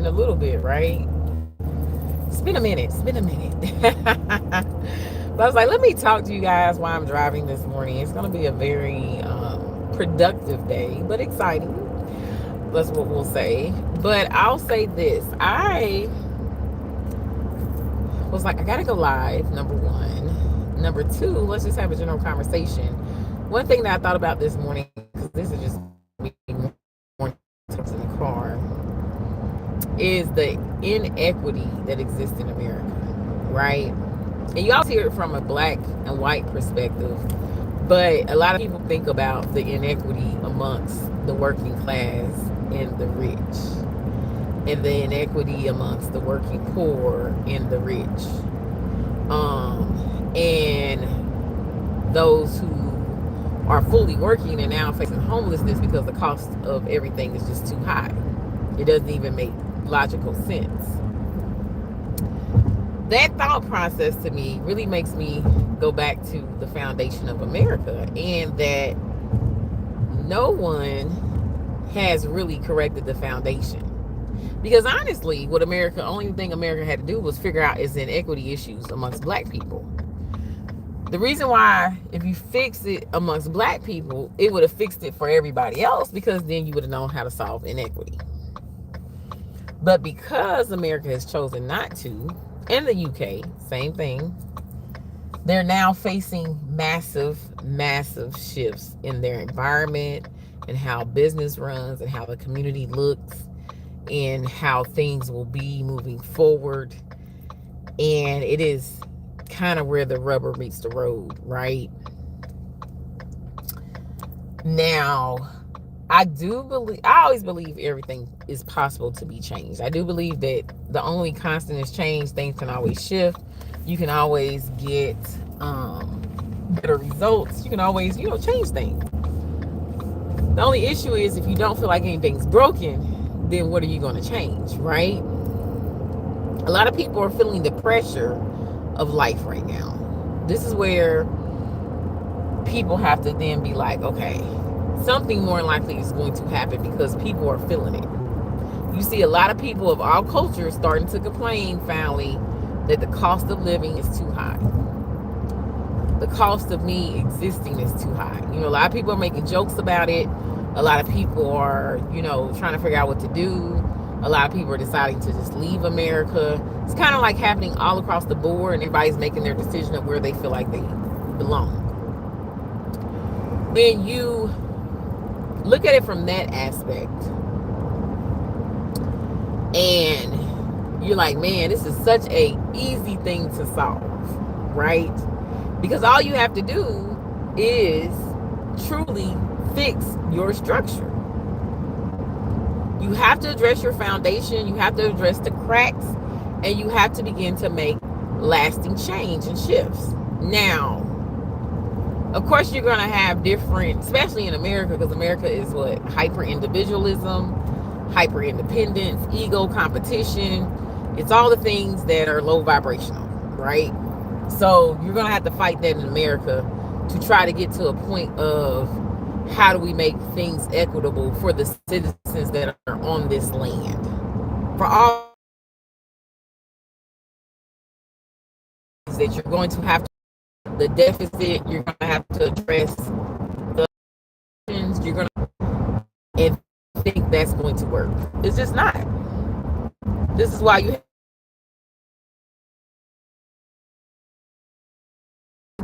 in a little bit, right? It's been a minute. It's been a minute. But I was like, let me talk to you guys while I'm driving this morning. It's going to be a very productive day, but exciting. That's what we'll say. But I'll say this. I was like, I got to go live, number one. Number two, let's just have a general conversation. One thing that I thought about this morning, because this is just me morning talks in the car, is the inequity that exists in America, right? And you always hear it from a black and white perspective, but a lot of people think about the inequity amongst the working class and the rich, and the inequity amongst the working poor and the rich, and those who are fully working and now facing homelessness because the cost of everything is just too high. It doesn't even make logical sense. That thought process to me really makes me go back to the foundation of America, and that no one has really corrected the foundation. Because honestly, what America, only thing America had to do was figure out is inequity issues amongst black people. The reason why, if you fix it amongst black people, it would have fixed it for everybody else, because then you would have known how to solve inequity. But because America has chosen not to, and the UK, same thing, they're now facing massive, massive shifts in their environment and how business runs and how the community looks and how things will be moving forward. And it is kind of where the rubber meets the road, right? Now, I always believe everything is possible to be changed. I do believe that the only constant is change. Things can always shift. You can always get better results. You can always, change things. The only issue is if you don't feel like anything's broken, then what are you going to change, right? A lot of people are feeling the pressure of life right now. This is where people have to then be like, okay, something more likely is going to happen because people are feeling it. You see a lot of people of all cultures starting to complain finally that the cost of living is too high. The cost of me existing is too high. A lot of people are making jokes about it. A lot of people are, trying to figure out what to do. A lot of people are deciding to just leave America. It's kind of like happening all across the board, and everybody's making their decision of where they feel like they belong. When you look at it from that aspect, and you're like, man, this is such a easy thing to solve, right? Because all you have to do is truly fix your structure. You have to address your foundation, you have to address the cracks, and you have to begin to make lasting change and shifts. Now, of course, you're going to have different, especially in America, because America is what? Hyper individualism, hyper independence, ego, competition. It's all the things that are low vibrational, right? So you're going to have to fight that in America to try to get to a point of how do we make things equitable for the citizens that are on this land. For all that you're going to have to, the deficit, you're going to have to address the you're going to, and think that's going to work. It's just not. This is why you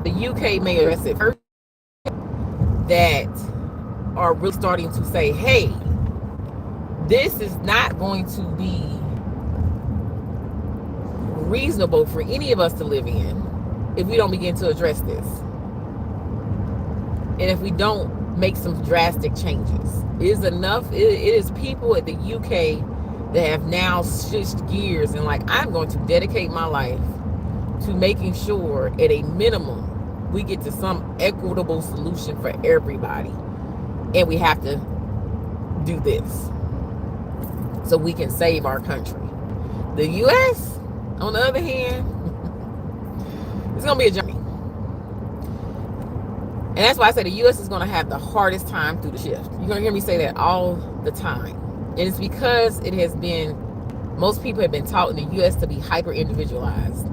the UK may address it first, that are really starting to say, hey, this is not going to be reasonable for any of us to live in if we don't begin to address this. And if we don't make some drastic changes. It is enough. It is people at the UK that have now switched gears and like, I'm going to dedicate my life to making sure at a minimum we get to some equitable solution for everybody. And we have to do this so we can save our country. The US, on the other hand, it's going to be a journey. And that's why I say the US is going to have the hardest time through the shift. You're going to hear me say that all the time. And it's because it has been Most people have been taught in the US to be hyper individualized,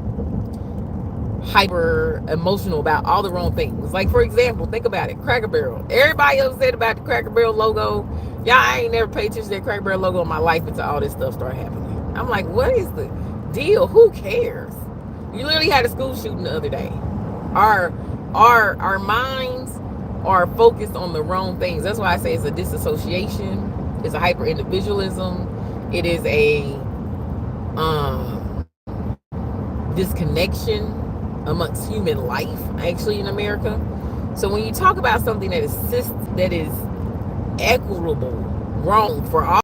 hyper emotional about all the wrong things. Like, for example, think about it. Cracker Barrel. Everybody upset about the Cracker Barrel logo. Y'all, I ain't never paid attention to that Cracker Barrel logo in my life until all this stuff started happening. I'm like, what is the deal? Who cares? You literally had a school shooting the other day. Our minds are focused on the wrong things. That's why I say it's a disassociation. It's a hyper individualism. It is a disconnection amongst human life, actually, in America. So when you talk about something that is equitable, wrong for all,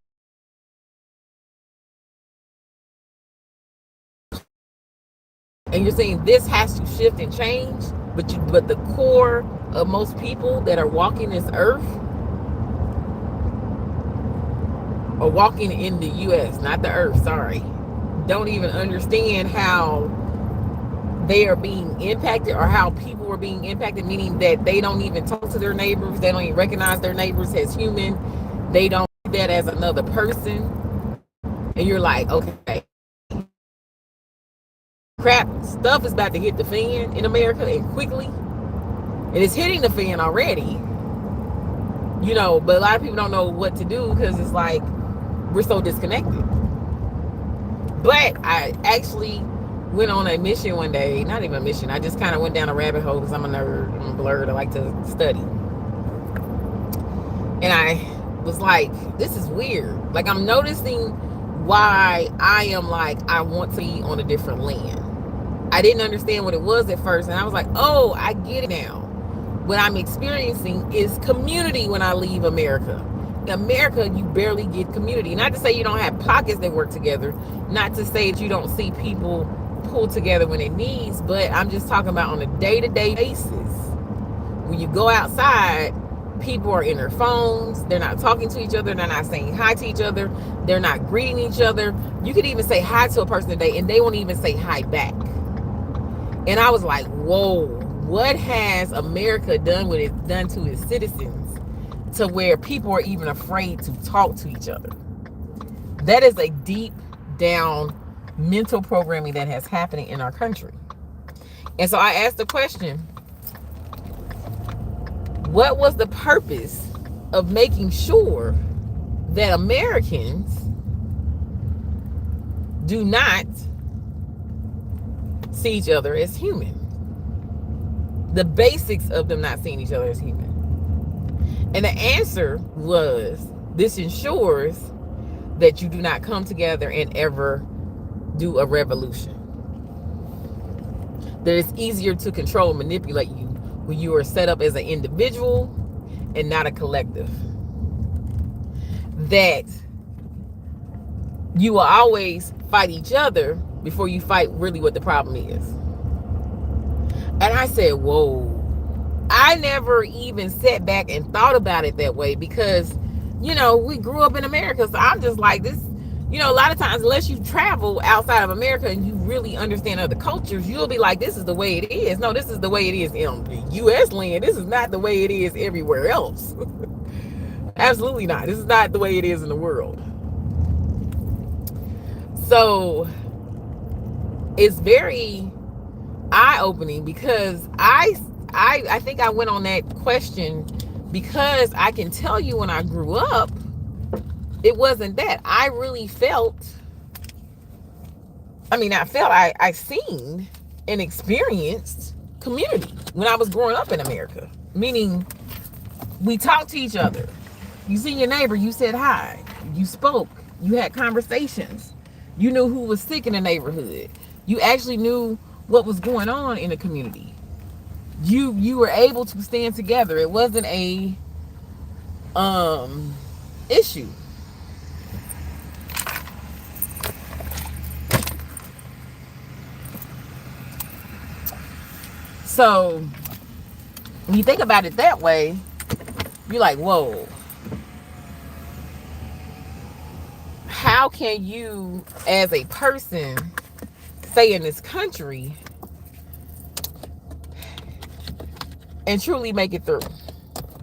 and you're saying this has to shift and change, but the core of most people that are walking this earth or walking in the US, not the earth, sorry, don't even understand how they are being impacted or how people are being impacted, meaning that they don't even talk to their neighbors. They don't even recognize their neighbors as human. They don't see that as another person. And you're like, okay, crap, stuff is about to hit the fan in America, and quickly. And it's hitting the fan already. But a lot of people don't know what to do because it's like we're so disconnected. But I actually went on a mission one day. Not even a mission. I just kind of went down a rabbit hole because I'm a nerd. I'm a blurred. I like to study. And I was like, this is weird. Like, I'm noticing why I am like, I want to be on a different land. I didn't understand what it was at first. And I was like, oh, I get it now. What I'm experiencing is community when I leave America. In America, you barely get community. Not to say you don't have pockets that work together. Not to say that you don't see people pull together when it needs, but I'm just talking about on a day-to-day basis. When you go outside, people are in their phones. They're not talking to each other. They're not saying hi to each other. They're not greeting each other. You could even say hi to a person today and they won't even say hi back. And I was like, whoa, what has America done what it's done to its citizens to where people are even afraid to talk to each other? That is a deep down mental programming that has happening in our country. And so I asked the question, what was the purpose of making sure that Americans do not see each other as human? The basics of them not seeing each other as human. And the answer was, this ensures that you do not come together and ever do a revolution. That it's easier to control and manipulate you when you are set up as an individual and not a collective. That you will always fight each other before you fight really what the problem is. And I said, whoa. I never even sat back and thought about it that way because, we grew up in America. So I'm just like this. A lot of times, unless you travel outside of America and you really understand other cultures, you'll be like, this is the way it is. No, this is the way it is in the U.S. land. This is not the way it is everywhere else. Absolutely not. This is not the way it is in the world. So it's very eye-opening because I think I went on that question because I can tell you when I grew up, it wasn't that. I really felt, I seen and experienced community when I was growing up in America. Meaning, we talked to each other. You see your neighbor, you said hi. You spoke. You had conversations. You knew who was sick in the neighborhood. You actually knew what was going on in the community. You were able to stand together. It wasn't a issue. So when you think about it that way, you're like, whoa. How can you, as a person, stay in this country and truly make it through,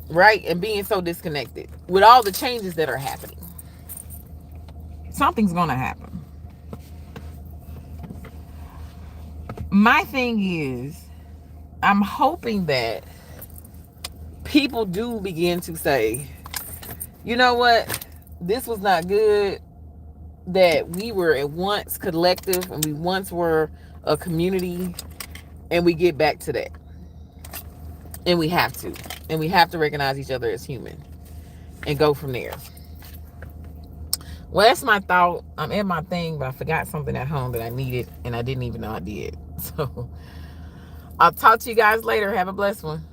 right? And being so disconnected with all the changes that are happening. Something's going to happen. My thing is, I'm hoping that people do begin to say, you know what, this was not good, that we were at once collective and we once were a community, and we get back to that. And we have to. And we have to recognize each other as human and go from there. Well, that's my thought. I'm at my thing, but I forgot something at home that I needed, and I didn't even know I did. So I'll talk to you guys later. Have a blessed one.